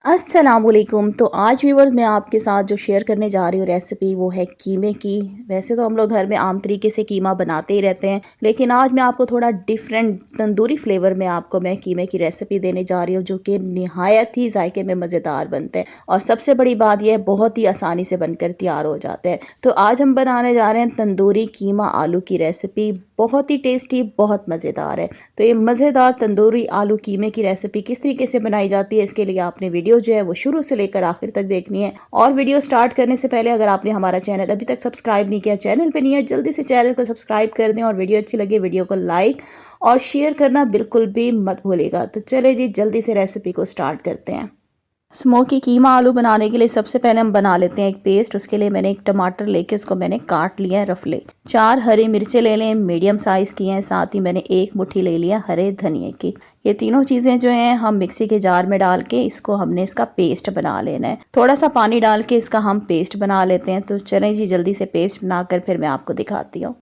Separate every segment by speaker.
Speaker 1: अस्सलामुअलैकुम। तो आज व्यूवर्स मैं आपके साथ जो शेयर करने जा रही हूँ रेसिपी वो है कीमे की। वैसे तो हम लोग घर में आम तरीके से कीमा बनाते ही रहते हैं, लेकिन आज मैं आपको थोड़ा डिफरेंट तंदूरी फ्लेवर में मैं कीमे की रेसिपी देने जा रही हूँ, जो कि निहायत ही जायके में मज़ेदार बनते हैं। और सबसे बड़ी बात यह बहुत ही आसानी से बनकर तैयार हो जाते हैं। तो आज हम बनाने जा रहे हैं तंदूरी कीमा आलू की रेसिपी। बहुत ही टेस्टी, बहुत मज़ेदार है। तो ये मज़ेदार तंदूरी आलू कीमे की रेसिपी किस तरीके से बनाई जाती है, इसके लिए आपने वीडियो जो है वो शुरू से लेकर आखिर तक देखनी है। और वीडियो स्टार्ट करने से पहले अगर आपने हमारा चैनल अभी तक सब्सक्राइब नहीं किया, चैनल पे नहीं है, जल्दी से चैनल को सब्सक्राइब कर दें। और वीडियो अच्छी लगे वीडियो को लाइक और शेयर करना बिल्कुल भी मत भूलिएगा। तो चले जी जल्दी से रेसिपी को स्टार्ट करते हैं। स्मोकी कीमा आलू बनाने के लिए सबसे पहले हम बना लेते हैं एक पेस्ट। उसके लिए मैंने एक टमाटर लेके उसको मैंने काट लिया है रफले। 4 हरी मिर्चें ले लें, मीडियम साइज़ की हैं। साथ ही मैंने 1 मुट्ठी ले लिया हरे धनिए की। ये तीनों चीज़ें जो हैं हम मिक्सी के जार में डाल के हमने इसका पेस्ट बना लेना है। थोड़ा सा पानी डाल के इसका हम पेस्ट बना लेते हैं। तो चलें जी जल्दी से पेस्ट बनाकर फिर मैं आपको दिखाती हूँ।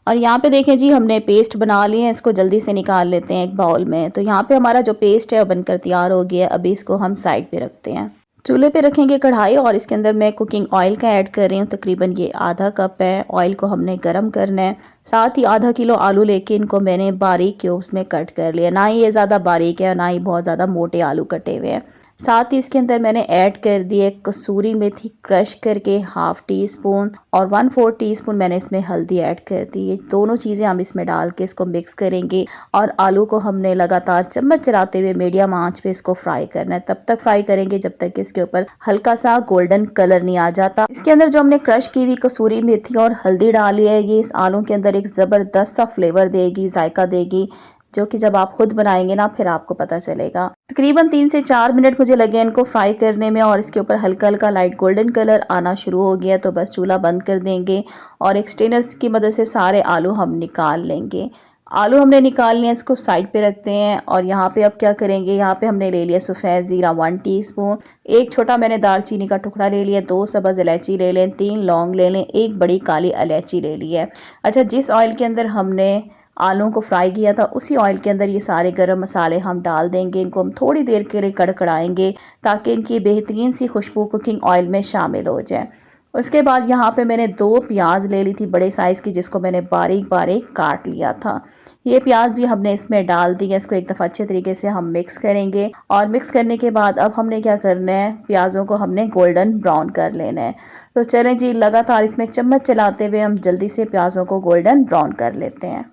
Speaker 1: और यहाँ पे देखें जी हमने पेस्ट बना लिए हैं, इसको जल्दी से निकाल लेते हैं एक बाउल में। तो यहाँ पे हमारा जो पेस्ट है वो बनकर तैयार हो गया है। अभी इसको हम साइड पे रखते हैं। चूल्हे पे रखेंगे कढ़ाई और इसके अंदर मैं कुकिंग ऑयल का ऐड कर रही हूँ। तकरीबन ये आधा कप है। ऑयल को हमने गरम करना है। साथ ही आधा किलो आलू लेके इनको मैंने बारीक क्यूब्स में कट कर लिया। ना ही ये ज़्यादा बारीक है, ना ही बहुत ज़्यादा मोटे आलू कटे हुए हैं। साथ ही इसके अंदर मैंने ऐड कर दिए कसूरी मेथी क्रश करके ½ टीस्पून, और 1/4 टीस्पून मैंने इसमें हल्दी ऐड कर दी। ये दोनों चीज़ें हम इसमें डाल के इसको मिक्स करेंगे। और आलू को हमने लगातार चम्मच चलाते हुए मीडियम आंच पे इसको फ्राई करना है। तब तक फ्राई करेंगे जब तक कि इसके ऊपर हल्का सा गोल्डन कलर नहीं आ जाता। इसके अंदर जो हमने क्रश की हुई कसूरी मेथी और हल्दी डाली है, ये इस आलू के अंदर एक ज़बरदस्त सा फ्लेवर देगी, जायका देगी, जो कि जब आप खुद बनाएंगे ना फिर आपको पता चलेगा। तकरीबन 3 से 4 मिनट मुझे लगे इनको फ्राई करने में, और इसके ऊपर हल्का हल्का लाइट गोल्डन कलर आना शुरू हो गया। तो बस चूल्हा बंद कर देंगे और एक स्ट्रेनर की मदद से सारे आलू हम निकाल लेंगे। आलू हमने निकाल लिया, इसको साइड पे रखते हैं। और यहाँ पे अब क्या करेंगे, यहाँ पे हमने ले लिया सफ़ेद ज़ीरा 1 टीस्पून, एक छोटा मैंने दालचीनी का टुकड़ा ले लिया, 2 सब्ज़ इलायची ले लें, 3 लौंग ले लें, एक बड़ी काली इलायची ले ली है। अच्छा, जिस ऑयल के अंदर हमने आलू को फ्राई किया था उसी ऑयल के अंदर ये सारे गरम मसाले हम डाल देंगे। इनको हम थोड़ी देर के लिए कड़कड़ाएंगे ताकि इनकी बेहतरीन सी खुशबू कुकिंग ऑयल में शामिल हो जाए। उसके बाद यहाँ पे मैंने 2 प्याज ले ली थी बड़े साइज़ की, जिसको मैंने बारीक बारीक काट लिया था। ये प्याज भी हमने इसमें डाल दिया। इसको एक दफ़ा अच्छे तरीके से हम मिक्स करेंगे। और मिक्स करने के बाद अब हमने क्या करना है, प्याज़ों को हमने गोल्डन ब्राउन कर लेना है। तो चलें जी लगातार इसमें चम्मच चलाते हुए हम जल्दी से प्याज़ों को गोल्डन ब्राउन कर लेते हैं।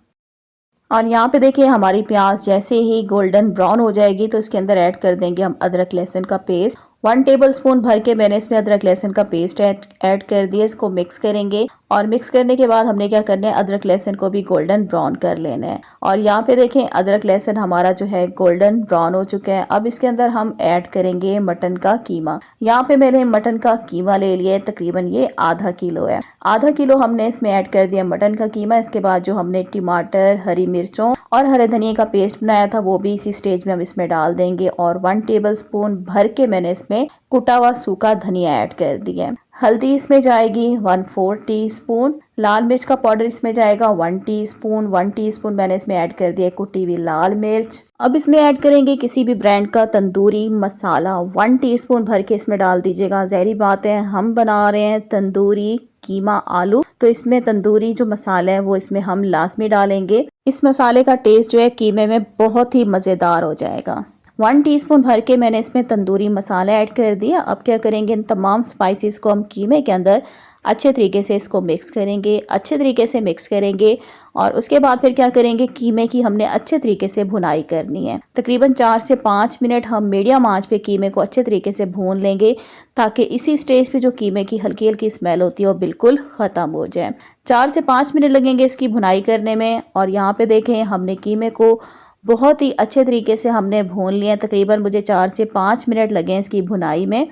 Speaker 1: और यहाँ पे देखिए हमारी प्याज जैसे ही गोल्डन ब्राउन हो जाएगी तो इसके अंदर ऐड कर देंगे हम अदरक लहसुन का पेस्ट। 1 टेबलस्पून भर के मैंने इसमें अदरक लहसुन का पेस्ट ऐड कर दिया। इसको मिक्स करेंगे। और मिक्स करने के बाद हमने क्या करना है, अदरक लहसुन को भी गोल्डन ब्राउन कर लेना है। और यहाँ पे देखें अदरक लहसुन हमारा जो है गोल्डन ब्राउन हो चुका है। अब इसके अंदर हम ऐड करेंगे मटन का कीमा। यहाँ पे मैंने मटन का कीमा ले लिया है, तकरीबन ये ½ किलो है। ½ किलो हमने इसमें ऐड कर दिया मटन का कीमा। इसके बाद जो हमने टमाटर, हरी मिर्चों और हरे धनिए का पेस्ट बनाया था वो भी इसी स्टेज में हम इसमें डाल देंगे। और 1 टेबलस्पून भर के मैंने इसमें कुटा हुआ सूखा धनिया ऐड कर दिया। हल्दी इसमें जाएगी 1/4 टीस्पून, लाल मिर्च का पाउडर इसमें जाएगा 1 टीस्पून। 1 टीस्पून मैंने इसमें ऐड कर दिया कुटी हुई लाल मिर्च। अब इसमें ऐड करेंगे किसी भी ब्रांड का तंदूरी मसाला, 1 टीस्पून भर के इसमें डाल दीजिएगा। ज़ाहिर बात है हम बना रहे हैं तंदूरी कीमा आलू, तो इसमें तंदूरी जो मसाला है वो इसमें हम लाजमी डालेंगे। इस मसाले का टेस्ट जो है कीमे में बहुत ही मज़ेदार हो जाएगा। 1 टीस्पून भर के मैंने इसमें तंदूरी मसाला ऐड कर दिया। अब क्या करेंगे, इन तमाम स्पाइसेस को हम कीमे के अंदर अच्छे तरीके से इसको मिक्स करेंगे, अच्छे तरीके से मिक्स करेंगे। और उसके बाद फिर क्या करेंगे, कीमे की हमने अच्छे तरीके से भुनाई करनी है। तकरीबन 4 से 5 मिनट हम मीडियम आंच पे कीमे को अच्छे तरीके से भून लेंगे, ताकि इसी स्टेज पे जो कीमे की हल्की हल्की स्मेल होती है वो बिल्कुल ख़त्म हो जाए। 4 से 5 मिनट लगेंगे इसकी भुनाई करने में। और यहाँ पे देखें हमने कीमे को बहुत ही अच्छे तरीके से हमने भून लिया। तकरीबन मुझे 4 से 5 मिनट लगे इसकी भुनाई में।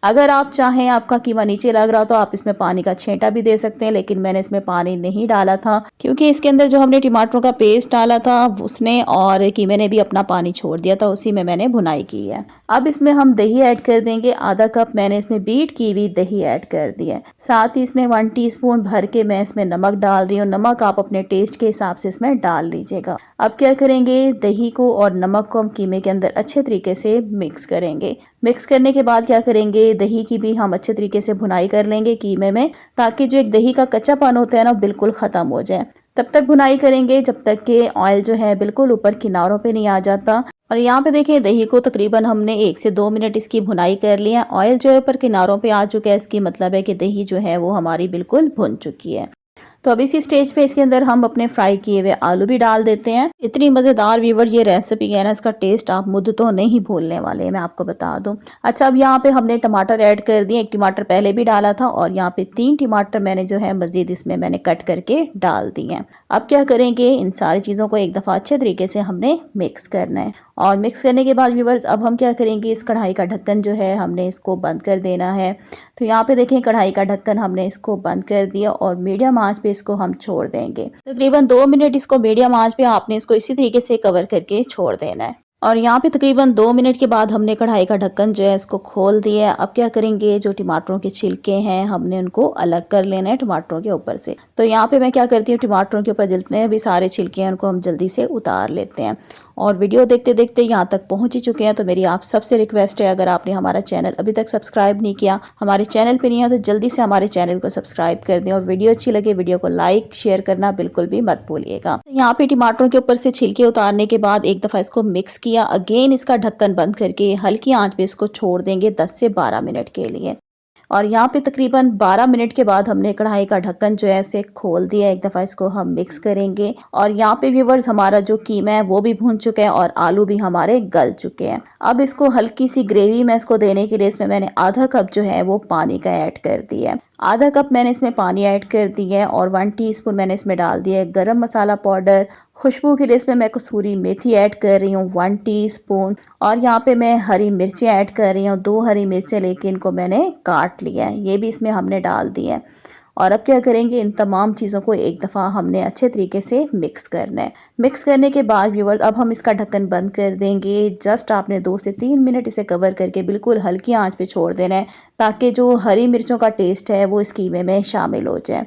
Speaker 1: अगर आप चाहें आपका कीमा नीचे लग रहा हो तो आप इसमें पानी का छींटा भी दे सकते हैं, लेकिन मैंने इसमें पानी नहीं डाला था क्योंकि इसके अंदर जो हमने टमाटरों का पेस्ट डाला था उसने और कीमे ने भी अपना पानी छोड़ दिया था, उसी में मैंने भुनाई की है। अब इसमें हम दही ऐड कर देंगे, आधा कप मैंने इसमें बीट की हुई दही ऐड कर दी है। साथ ही इसमें 1 टीस्पून भर के मैं इसमें नमक डाल रही हूँ। नमक आप अपने टेस्ट के हिसाब से इसमें डाल लीजिएगा। अब क्या करेंगे, दही को और नमक को हम कीमे के अंदर अच्छे तरीके से मिक्स करेंगे। मिक्स करने के बाद क्या करेंगे, दही की भी हम अच्छे तरीके से भुनाई कर लेंगे कीमे में, ताकि जो एक दही का कच्चापन होता है ना बिल्कुल ख़त्म हो जाए। तब तक भुनाई करेंगे जब तक कि ऑयल जो है बिल्कुल ऊपर किनारों पे नहीं आ जाता। और यहाँ पे देखिए दही को तकरीबन हमने 1 से 2 मिनट इसकी भुनाई कर ली है। ऑयल जो है ऊपर किनारों पे आ चुका है, इसकी मतलब है कि दही जो है वो हमारी बिल्कुल भुन चुकी है। तो अब इसी स्टेज पे इसके अंदर हम अपने फ्राई किए हुए आलू भी डाल देते हैं। इतनी मज़ेदार व्यूवर ये रेसिपी है ना, इसका टेस्ट आप मुद्दतों नहीं भूलने वाले हैं, मैं आपको बता दूं। अच्छा, अब यहाँ पे हमने टमाटर ऐड कर दिए। 1 टमाटर पहले भी डाला था और यहाँ पे 3 टमाटर मैंने जो है मज़ीद इसमें मैंने कट करके डाल दिए हैं। अब क्या करेंगे, इन सारी चीज़ों को एक दफ़ा अच्छे तरीके से हमने मिक्स करना है। और मिक्स करने के बाद व्यूवर्स अब हम क्या करेंगे, इस कढ़ाई का ढक्कन जो है हमने इसको बंद कर देना है। तो यहाँ पे देखें कढ़ाई का ढक्कन हमने इसको बंद कर दिया और मीडियम आंच पे इसको हम छोड़ देंगे। तकरीबन 2 मिनट इसको मीडियम आंच पे आपने इसको इसी तरीके से कवर करके छोड़ देना है। और यहाँ पे तकरीबन 2 मिनट के बाद हमने कढ़ाई का ढक्कन जो है इसको खोल दिया है। अब क्या करेंगे, जो टमाटरों के छिलके हैं हमने उनको अलग कर लेना है टमाटरों के ऊपर से। तो यहाँ पे मैं क्या करती हूँ, टमाटरों के ऊपर जितने भी सारे छिलके हैं उनको हम जल्दी से उतार लेते हैं। और वीडियो देखते देखते यहाँ तक पहुँच ही चुके हैं, तो मेरी आप सबसे रिक्वेस्ट है, अगर आपने हमारा चैनल अभी तक सब्सक्राइब नहीं किया, हमारे चैनल पर नहीं है तो जल्दी से हमारे चैनल को सब्सक्राइब कर दें। और वीडियो अच्छी लगे वीडियो को लाइक शेयर करना बिल्कुल भी मत भूलिएगा। यहाँ पे टमाटरों के ऊपर से छिलके उतारने के बाद एक दफ़ा इसको मिक्स किया, अगेन इसका ढक्कन बंद करके हल्की आंच पे इसको छोड़ देंगे 10 से 12 मिनट के लिए। और यहाँ पे तकरीबन 12 मिनट के बाद हमने कढ़ाई का ढक्कन जो है उसे खोल दिया। एक दफ़ा इसको हम मिक्स करेंगे और यहाँ पे व्यूवर्स हमारा जो कीमा है वो भी भून चुका है और आलू भी हमारे गल चुके हैं। अब इसको हल्की सी ग्रेवी में इसको देने के लिए इसमें मैंने आधा कप जो है वो पानी का ऐड कर दिया है। आधा कप मैंने इसमें पानी ऐड कर दिया है और 1 टीस्पून मैंने इसमें डाल दिया है गरम मसाला पाउडर। खुशबू के लिए इसमें मैं कसूरी मेथी ऐड कर रही हूँ 1 टीस्पून। और यहाँ पे मैं हरी मिर्चें ऐड कर रही हूँ 2 हरी मिर्चें, लेकिन इनको मैंने काट लिया है, ये भी इसमें हमने डाल दिया है। और अब क्या करेंगे, इन तमाम चीज़ों को एक दफ़ा हमने अच्छे तरीके से मिक्स करना है। मिक्स करने के बाद व्यूअर्स अब हम इसका ढक्कन बंद कर देंगे। जस्ट आपने 2 से 3 मिनट इसे कवर करके बिल्कुल हल्की आंच पे छोड़ देना है, ताकि जो हरी मिर्चों का टेस्ट है वो इस कीमे में शामिल हो जाए।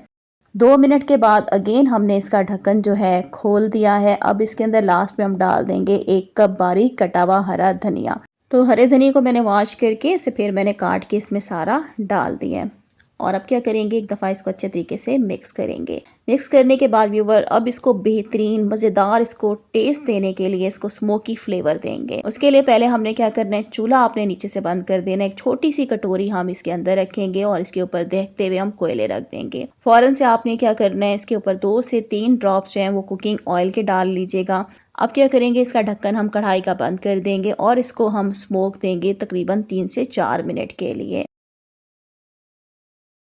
Speaker 1: 2 मिनट के बाद अगेन हमने इसका ढक्कन जो है खोल दिया है। अब इसके अंदर लास्ट में हम डाल देंगे 1 कप बारीक कटा हुआ हरा धनिया। तो हरे धनिया को मैंने वॉश करके इसे फिर मैंने काट के इसमें सारा डाल दिया है। और अब क्या करेंगे, एक दफ़ा इसको अच्छे तरीके से मिक्स करेंगे। मिक्स करने के बाद व्यूवर अब इसको बेहतरीन मज़ेदार इसको टेस्ट देने के लिए इसको स्मोकी फ्लेवर देंगे। उसके लिए पहले हमने क्या करना है, चूल्हा आपने नीचे से बंद कर देना है। एक छोटी सी कटोरी हम इसके अंदर रखेंगे और इसके ऊपर देखते हुए हम कोयले रख देंगे। फ़ौरन से आपने क्या करना है, इसके ऊपर 2 से 3 ड्रॉप्स जो हैं वो कुकिंग ऑयल के डाल लीजिएगा। अब क्या करेंगे, इसका ढक्कन हम कढ़ाई का बंद कर देंगे और इसको हम स्मोक देंगे तकरीबन 3 से 4 मिनट के लिए।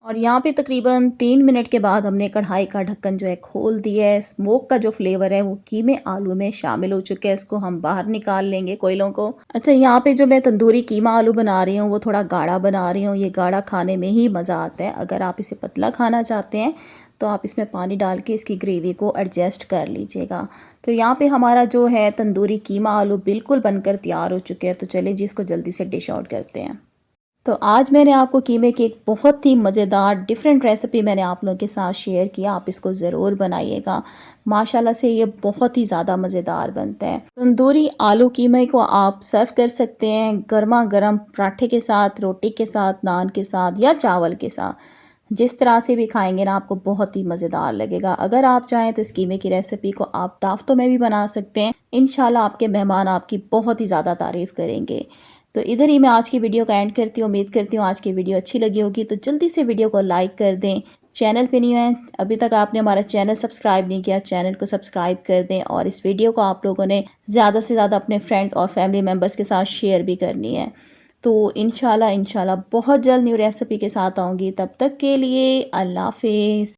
Speaker 1: और यहाँ पे तकरीबन 3 मिनट के बाद हमने कढ़ाई का ढक्कन जो है खोल दिया है। स्मोक का जो फ्लेवर है वो कीमे आलू में शामिल हो चुका है। इसको हम बाहर निकाल लेंगे कोयलों को। अच्छा, यहाँ पे जो मैं तंदूरी कीमा आलू बना रही हूँ वो थोड़ा गाढ़ा बना रही हूँ। ये गाढ़ा खाने में ही मज़ा आता है। अगर आप इसे पतला खाना चाहते हैं तो आप इसमें पानी डाल के इसकी ग्रेवी को एडजस्ट कर लीजिएगा। तो यहाँ पे हमारा जो है तंदूरी कीमा आलू बिल्कुल बनकर तैयार हो चुके हैं। तो चलिए जी इसको जल्दी से डिश आउट करते हैं। तो आज मैंने आपको कीमे की एक बहुत ही मज़ेदार डिफरेंट रेसिपी मैंने आप लोगों के साथ शेयर किया। आप इसको ज़रूर बनाइएगा, माशाल्लाह से ये बहुत ही ज़्यादा मज़ेदार बनता है। तंदूरी आलू कीमे को आप सर्व कर सकते हैं गर्मा गर्म पराठे के साथ, रोटी के साथ, नान के साथ या चावल के साथ। जिस तरह से भी खाएंगे ना आपको बहुत ही मज़ेदार लगेगा। अगर आप चाहें तो इस कीमे की रेसिपी को आप दावतों में भी बना सकते हैं। इंशाल्लाह आपके मेहमान आपकी बहुत ही ज़्यादा तारीफ़ करेंगे। तो इधर ही मैं आज की वीडियो का एंड करती हूँ। उम्मीद करती हूँ आज की वीडियो अच्छी लगी होगी। तो जल्दी से वीडियो को लाइक कर दें। चैनल पे नहीं है अभी तक आपने हमारा चैनल सब्सक्राइब नहीं किया, चैनल को सब्सक्राइब कर दें। और इस वीडियो को आप लोगों ने ज़्यादा से ज़्यादा अपने फ्रेंड्स और फैमिली मेम्बर्स के साथ शेयर भी करनी है। तो इंशाल्लाह बहुत जल्द न्यू रेसिपी के साथ आऊँगी। तब तक के लिए अल्लाह हाफिज़।